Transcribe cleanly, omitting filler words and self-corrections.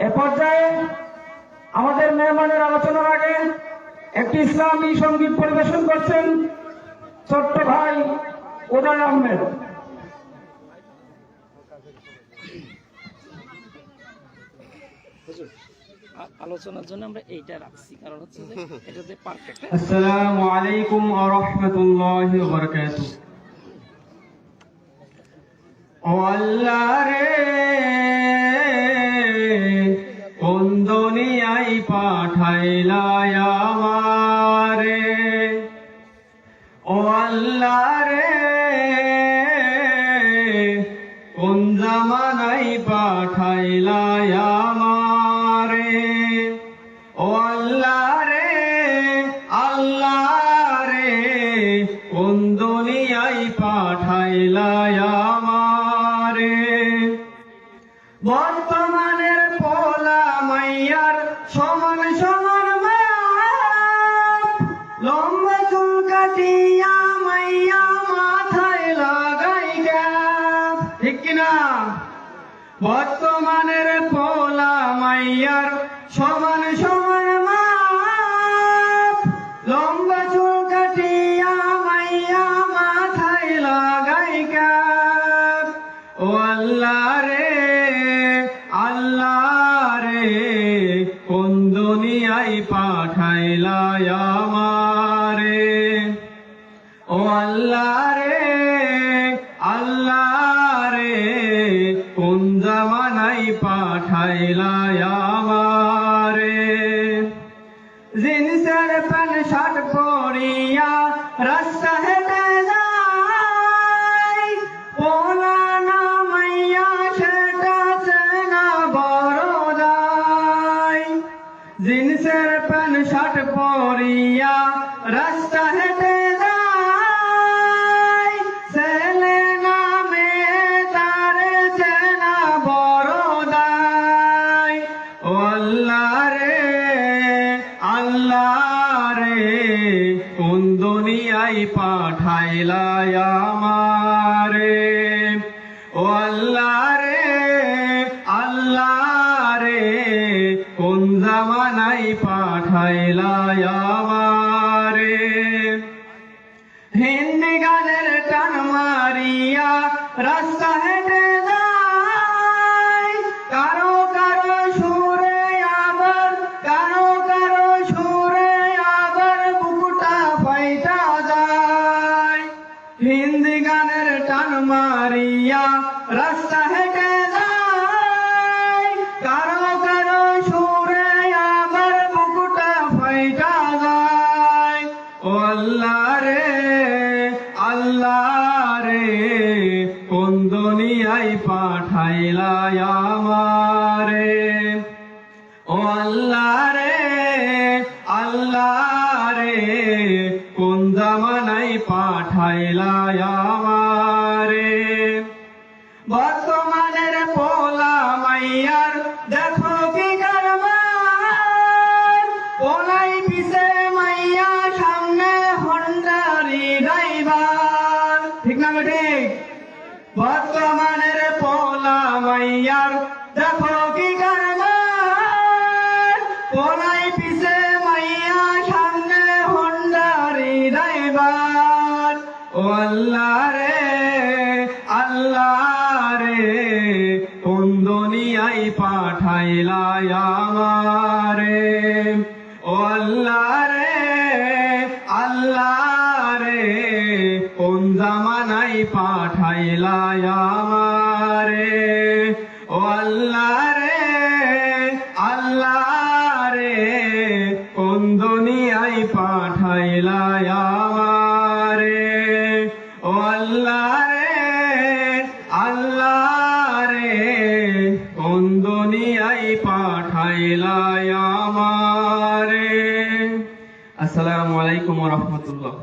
এ পর্যায়ে আমাদের মেহমানের আলোচনার আগে একটি ইসলামী সঙ্গীত পরিবেশন করছেন ছোট্ট ভাই উদয় আহমেদ। আলোচনার জন্য আমরা এইটা রাখছি, কারণ হচ্ছে যে এটাতে পারফেক্ট। আসসালামু আলাইকুম ওয়া রাহমাতুল্লাহি ওয়া বারাকাতুহু। ও আল্লাহ রে, কোন দুনিয়ায় পাঠাইলা আমারে, ও আল্লাহ রে, কোন জামানায় পাঠাইলা আমারে, ও আল্লাহ রে, আল্লাহ রে, কোন দুনিয়ায় পাঠাইলা আমারে। বর্তমানের পোলা মাইয়ার সমান সমান মাপ, লম্বা চুল কাটিয়া মাইয়া মাথায় লাগাই ক্যাপ, ঠিক কিনা? বর্তমানের পোলা মাইয়ার সমান সমান মাপ, লম্বা চুল কাটিয়া মাইয়া মাথায় লাগাই ক্যাপ। ও আল্লাহ রে, আল্লাহ রে, কোন দুনিয়ায় পাঠাইলা আমারে, ও আল্লাহ রে, আল্লাহ রে, কোন জামানায় পাঠাইলা আমারে। জিন্সের প্যান্ট শার্ট পরিয়া রাস্তা হেঁটে যায়, পোলা না মাইয়া সেটা চেনা বড় দায়। জিন্সের প্যান্ট শার্ট পরিয়া রাস্তা হেঁটে যায়, ছেলে না মেয়ে তারে চেনা বড় দায়। ও আল্লাহ রে, আল্লাহ রে, কোন দুনিয়ায় পাঠাইলা আমারে, ও আল্লাহ রে, আল্লাহ রে, কোন জামানায় পাঠাইলা আমারে। হিন্দি গানের টান মারিয়া রাস্তা হেঁটে যায়, কারো কারো সুরে আবার, কারো কারো সুরে আবার বুকুটা ফাইটা যায়। হিন্দি গানের টান মারিয়া রাস্তা হেঁটে যায়, কারো কারো সুরে আবার বুকুটা ফাইটা যায়। ও আল্লাহ রে, আল্লাহ রে, কোন দুনিয়ায় পাঠাইলা আমারে, ও আল্লাহ রে, আল্লাহ রে, কোন জামানায় পাঠাইলা আমারে। বর্তমানের পোলা মাইয়ার দেখো কি কারবার, পোলাই পিছে মাইয়া সামনে হন্ডারি ড্রাইভার, ঠিক না ঠিক? বর্তমানের পোলা মাইয়ার দেখো কি কারবার, পোলাই পিছে মাইয়া সামনে হন্ডারি ড্রাইভার। ও আল্লাহ রে, আল্লাহ রে, কোন দুনিয়ায় পাঠাইলা আমারে, ও আল্লাহ রে, আল্লাহ রে, কোন জামানায় পাঠাইলা আমারে, ও আল্লাহ রে, আল্লাহ রে, কোন দুনিয়ায় পাঠাইলা আমারে, ও আল্লাহ রে, আল্লাহ রে, কোন দুনিয়ায় পাঠাইলা আমারে। আসসালামু আলাইকুম ওয়া রাহমাতুল্লাহ।